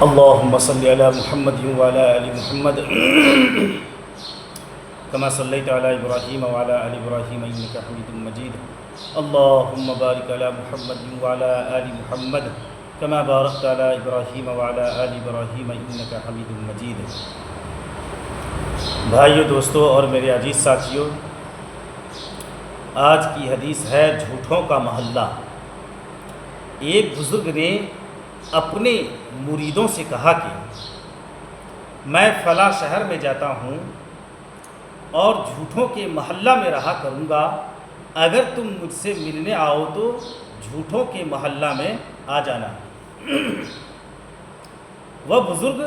اللهم صل على محمد وعلى آل محمد كما صليت على إبراهيم وعلى آل إبراهيم إنك حميد مجيد. اللهم بارك على محمد وعلى آل محمد كما باركت على إبراهيم وعلى آل إبراهيم إنك حميد مجيد. بھائیو، دوستو اور میرے عزیز ساتھیو، آج کی حدیث ہے جھوٹوں کا محلہ. ایک بزرگ نے اپنے مریدوں سے کہا کہ میں فلاں شہر میں جاتا ہوں اور جھوٹوں کے محلہ میں رہا کروں گا. اگر تم مجھ سے ملنے آؤ تو جھوٹوں کے محلہ میں آ جانا. وہ بزرگ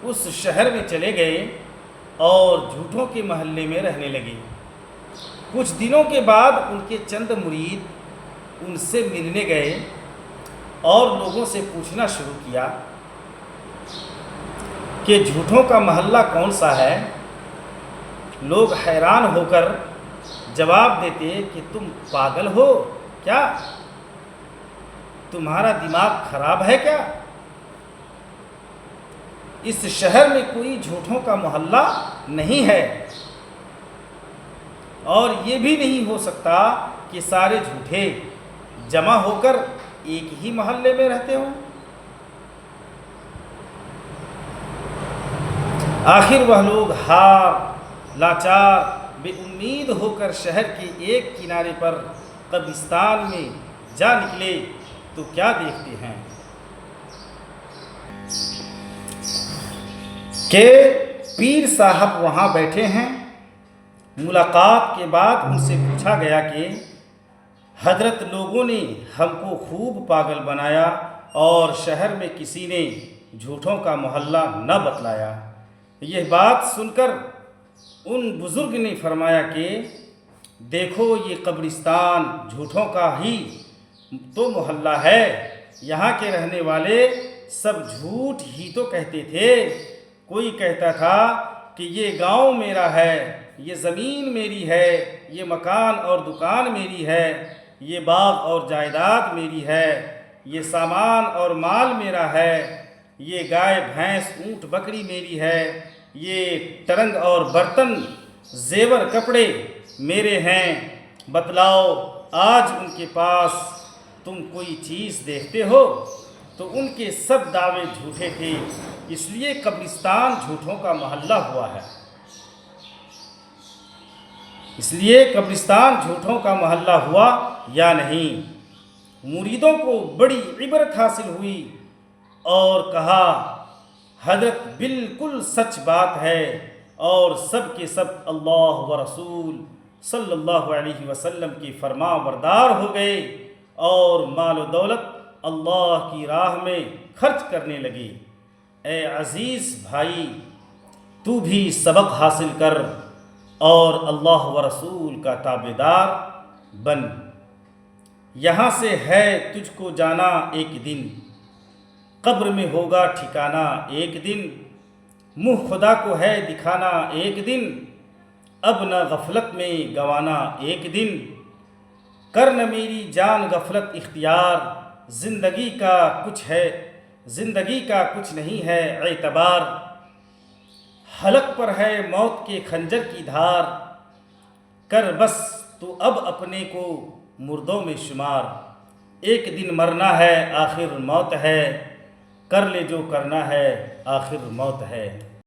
اس شہر میں چلے گئے اور جھوٹوں کے محلے میں رہنے لگے. کچھ دنوں کے بعد ان کے چند مرید ان سے ملنے گئے اور لوگوں سے پوچھنا شروع کیا کہ جھوٹوں کا محلہ کون سا ہے. لوگ حیران ہو کر جواب دیتے کہ تم پاگل ہو کیا؟ تمہارا دماغ خراب ہے کیا؟ اس شہر میں کوئی جھوٹوں کا محلہ نہیں ہے، اور یہ بھی نہیں ہو سکتا کہ سارے جھوٹے جمع ہو کر ایک ہی محلے میں رہتے ہوں. آخر وہ لوگ ہار لاچار بے امید ہو کر شہر کے ایک کنارے پر قبرستان میں جا نکلے تو کیا دیکھتے ہیں کہ پیر صاحب وہاں بیٹھے ہیں. ملاقات کے بعد ان سے پوچھا گیا کہ حضرت، لوگوں نے ہم کو خوب پاگل بنایا اور شہر میں کسی نے جھوٹوں کا محلہ نہ بتلایا. یہ بات سن کر ان بزرگ نے فرمایا کہ دیکھو، یہ قبرستان جھوٹوں کا ہی تو محلہ ہے. یہاں کے رہنے والے سب جھوٹ ہی تو کہتے تھے. کوئی کہتا تھا کہ یہ گاؤں میرا ہے، یہ زمین میری ہے، یہ مکان اور دکان میری ہے، یہ باغ اور جائیداد میری ہے، یہ سامان اور مال میرا ہے، یہ گائے بھینس اونٹ بکری میری ہے، یہ ٹرنگ اور برتن زیور کپڑے میرے ہیں. بتلاؤ، آج ان کے پاس تم کوئی چیز دیکھتے ہو؟ تو ان کے سب دعوے جھوٹے تھے. اس لیے قبرستان جھوٹوں کا محلہ ہوا ہے. اس لیے قبرستان جھوٹوں کا محلہ ہوا یا نہیں. مریدوں کو بڑی عبرت حاصل ہوئی اور کہا، حضرت بالکل سچ بات ہے. اور سب کے سب اللہ و رسول صلی اللہ علیہ وسلم کی فرما بردار ہو گئے اور مال و دولت اللہ کی راہ میں خرچ کرنے لگے. اے عزیز بھائی، تو بھی سبق حاصل کر اور اللہ و رسول کا تابعدار بن. یہاں سے ہے تجھ کو جانا ایک دن، قبر میں ہوگا ٹھکانا ایک دن. منہ خدا کو ہے دکھانا ایک دن، اب نہ غفلت میں گوانا ایک دن. کر نہ میری جان غفلت اختیار، زندگی کا کچھ نہیں ہے اعتبار. حلق پر ہے موت کے خنجر کی دھار، کر بس تو اب اپنے کو مردوں میں شمار. ایک دن مرنا ہے آخر موت ہے، کر لے جو کرنا ہے آخر موت ہے.